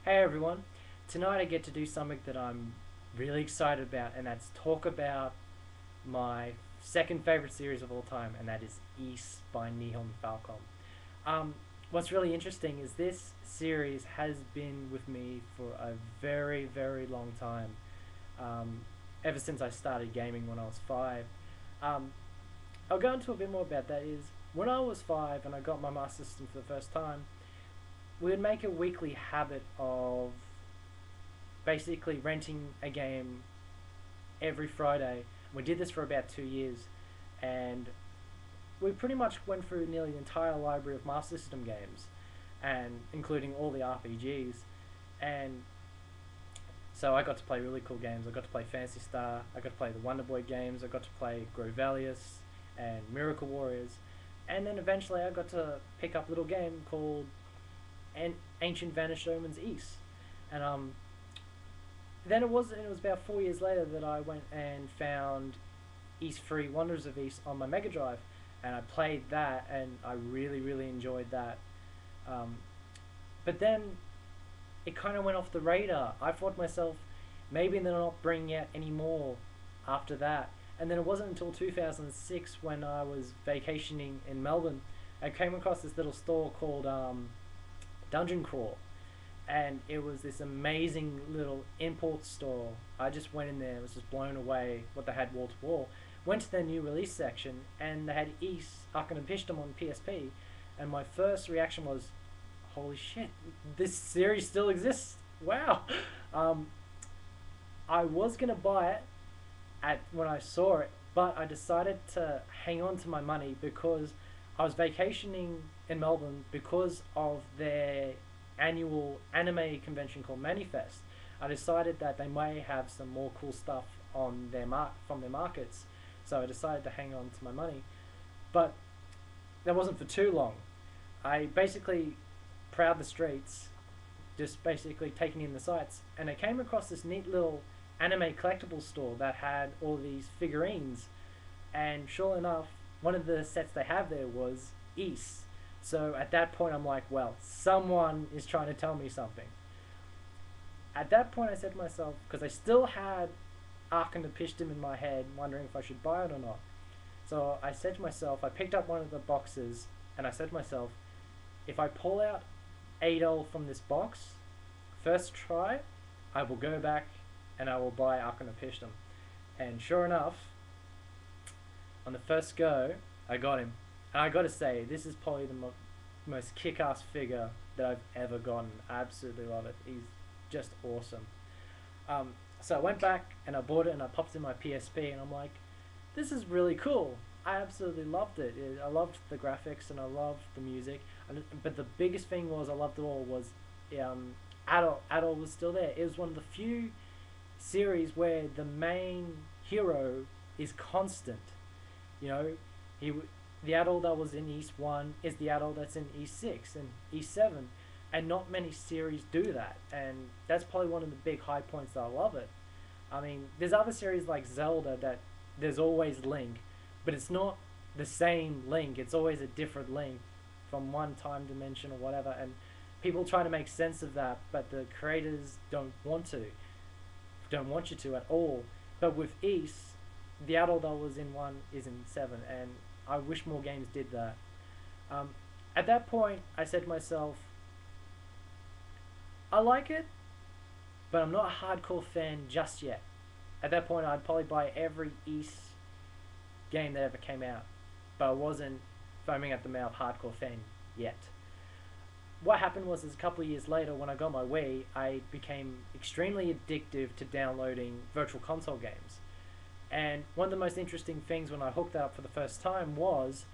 Hey everyone, tonight I get to do something that I'm really excited about, and that's talk about my second favorite series of all time, and that is Ys by Nihon Falcom. Um, what's really interesting is this series has been with me for a very, very long time, um, ever since I started gaming when I was 5. Um, I'll go into a bit more about that. Is when I was 5 and I got my Master System for the first time, we would make a weekly habit of basically renting a game every Friday. We did this for about 2 years, and we pretty much went through nearly the entire library of Master System games, and including all the RPGs. And so I got to play really cool games. I got to play Phantasy Star. I got to play the Wonder Boy games. I got to play Grovelius and Miracle Warriors, and then eventually I got to pick up a little game called Ancient Vanished Omens Ys, and then it was about 4 years later that I went and found Ys 3 Wonders of Ys on my Mega Drive, and I played that, and I really, really enjoyed that. Um, but then it kind of went off the radar. I thought to myself, maybe they're not bringing out any more after that. And then it wasn't until 2006 when I was vacationing in Melbourne, I came across this little store called Dungeon Crawl, and it was this amazing little import store. I just went in there and was just blown away what they had wall to wall. Went to their new release section, and they had Ys Arcane of Pishdom on PSP, and my first reaction was, holy shit, this series still exists. Wow. Um, I was gonna buy it at when I saw it, but I decided to hang on to my money because I was vacationing in Melbourne because of their annual anime convention called Manifest. I decided that they may have some more cool stuff on from their markets, so I decided to hang on to my money. But that wasn't for too long. I basically prowled the streets, just basically taking in the sights, and I came across this neat little anime collectible store that had all these figurines, and sure enough, one of the sets they have there was Ys. So at that point, I'm like, well, someone is trying to tell me something. At that point, I said to myself, because I still had Archon of Pishdom in my head, wondering if I should buy it or not. So I said to myself, I picked up one of the boxes, and I said to myself, if I pull out Adol from this box, first try, I will go back and I will buy Archon of Pishdom. And sure enough, on the first go, I got him. And I gotta say, this is probably the most kick-ass figure that I've ever gotten. I absolutely love it. He's just awesome. So I went back and I bought it and I popped it in my PSP, and I'm like, this is really cool. I absolutely loved it. I loved the graphics and I loved the music. But the biggest thing was I loved it all was Adol was still there. It was one of the few series where the main hero is constant. You know, he the adult that was in Ys 1 is the adult that's in Ys 6 and Ys 7, and not many series do that, and that's probably one of the big high points that I love it. I mean, there's other series like Zelda that there's always Link, but it's not the same Link, it's always a different Link from one time dimension or whatever, and people try to make sense of that, but the creators don't want you to at all. But with Ys, the adult that was in 1 is in 7, and I wish more games did that. Um, at that point, I said to myself, I like it, but I'm not a hardcore fan just yet. At that point, I'd probably buy every Ys game that ever came out, but I wasn't foaming at the mouth hardcore fan yet. What happened was, is a couple of years later, when I got my Wii, I became extremely addictive to downloading virtual console games. And one of the most interesting things when I hooked that up for the first time was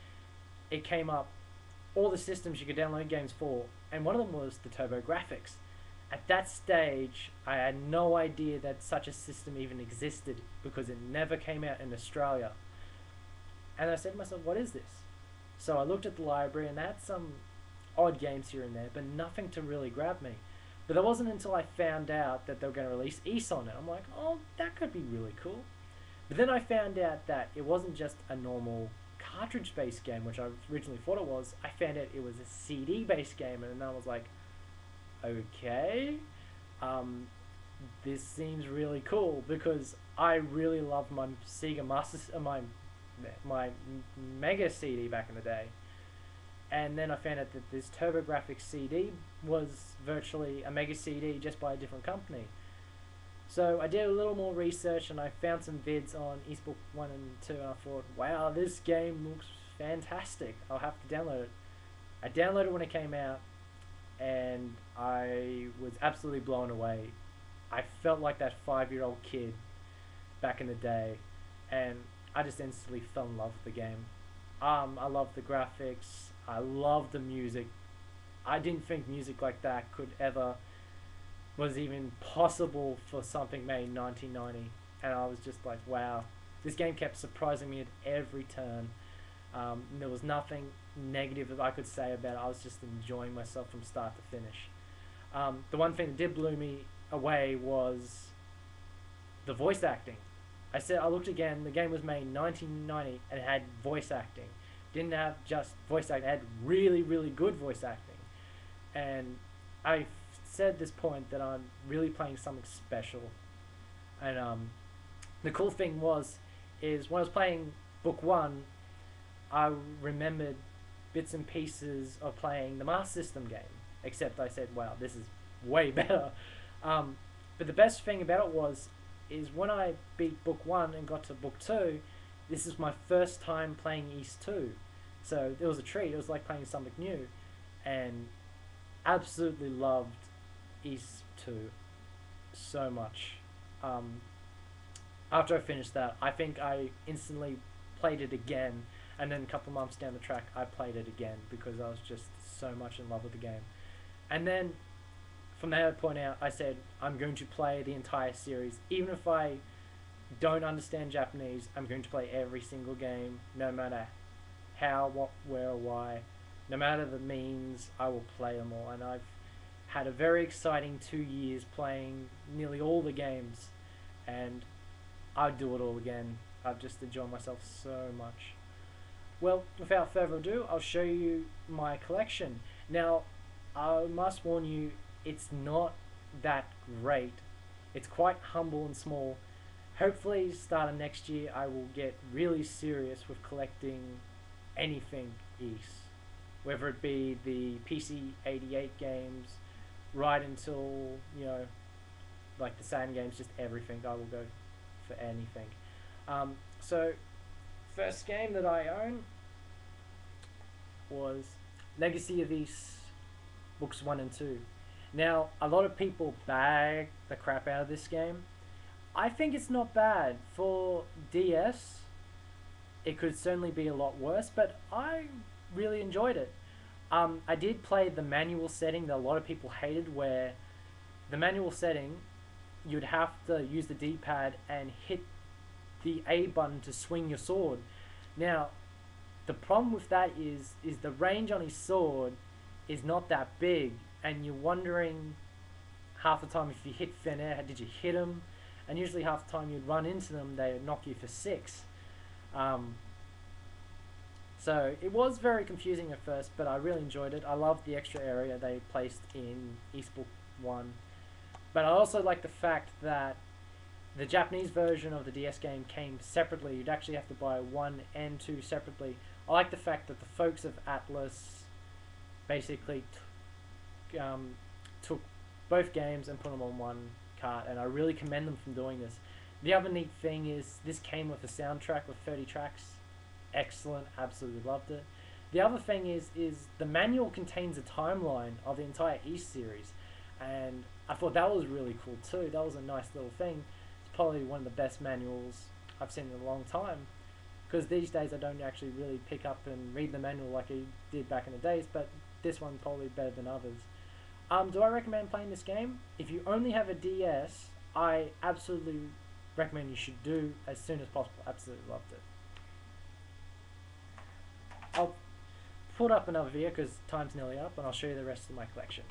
it came up all the systems you could download games for, and one of them was the TurboGrafx. At that stage, I had no idea that such a system even existed because it never came out in Australia. And I said to myself, what is this? So I looked at the library and they had some odd games here and there, but nothing to really grab me. But it wasn't until I found out that they were going to release Ys on it. I'm like, oh, that could be really cool. But then I found out that it wasn't just a normal cartridge-based game, which I originally thought it was. I found out it was a CD-based game, and then I was like, okay. um, this seems really cool because I really loved my Sega my Mega CD back in the day, and then I found out that this TurboGrafx CD was virtually a Mega CD just by a different company. So I did a little more research and I found some vids on Eastbook 1 and 2 and I thought, wow, this game looks fantastic. I'll have to download it. I downloaded it when it came out and I was absolutely blown away. I felt like that 5-year-old kid back in the day and I just instantly fell in love with the game. I love the graphics. I love the music. I didn't think music like that could ever was even possible for something made in 1990, and I was just like, wow. This game kept surprising me at every turn. There was nothing negative that I could say about it. I was just enjoying myself from start to finish. The one thing that did blow me away was the voice acting. I looked again. The game was made in 1990 and it had voice acting. Didn't have just voice acting. It had really, really good voice acting. And I said at this point that I'm really playing something special. And the cool thing is when I was playing Book 1, I remembered bits and pieces of playing the Master System game. Except I said, wow, this is way better. But the best thing about it is when I beat Book 1 and got to Book 2, this is my first time playing Ys 2. So it was a treat. It was like playing something new. And absolutely loved Ys 2 so much. After I finished that, I think I instantly played it again, and then a couple months down the track, I played it again because I was just so much in love with the game. And then from that point out, I said, I'm going to play the entire series. Even if I don't understand Japanese, I'm going to play every single game, no matter how, what, where, or why. No matter the means, I will play them all. And I've had a very exciting 2 years playing nearly all the games, and I'd do it all again. I've just enjoyed myself so much. Well, without further ado, I'll show you my collection. Now, I must warn you, it's not that great. It's quite humble and small. Hopefully, starting next year, I will get really serious with collecting anything Ys. Whether it be the PC-88 games, right until, like the Saturn games, just everything. I will go for anything. So, first game that I own was Legacy of Ys Books 1 and 2. Now, a lot of people bag the crap out of this game. I think it's not bad. For DS, it could certainly be a lot worse, but I really enjoyed it. I did play the manual setting that a lot of people hated, where the manual setting, you'd have to use the D-pad and hit the A button to swing your sword. Now, the problem with that is the range on his sword is not that big, and you're wondering half the time if you hit thin air, did you hit him? And usually half the time you'd run into them, they'd knock you for 6. So it was very confusing at first, but I really enjoyed it. I loved the extra area they placed in Ys Book 1. But I also like the fact that the Japanese version of the DS game came separately. You'd actually have to buy 1 and 2 separately. I like the fact that the folks of Atlus basically took both games and put them on one cart, and I really commend them for doing this. The other neat thing is this came with a soundtrack with 30 tracks. Excellent, absolutely loved it. The other thing is the manual contains a timeline of the entire Ys series, and I thought that was really cool too. That was a nice little thing. It's probably one of the best manuals I've seen in a long time, because these days I don't actually really pick up and read the manual like I did back in the days, but this one's probably better than others. Do I recommend playing this game? If you only have a DS, I absolutely recommend you should do as soon as possible. Absolutely loved it. I'll put up another video because time's nearly up, and I'll show you the rest of my collection.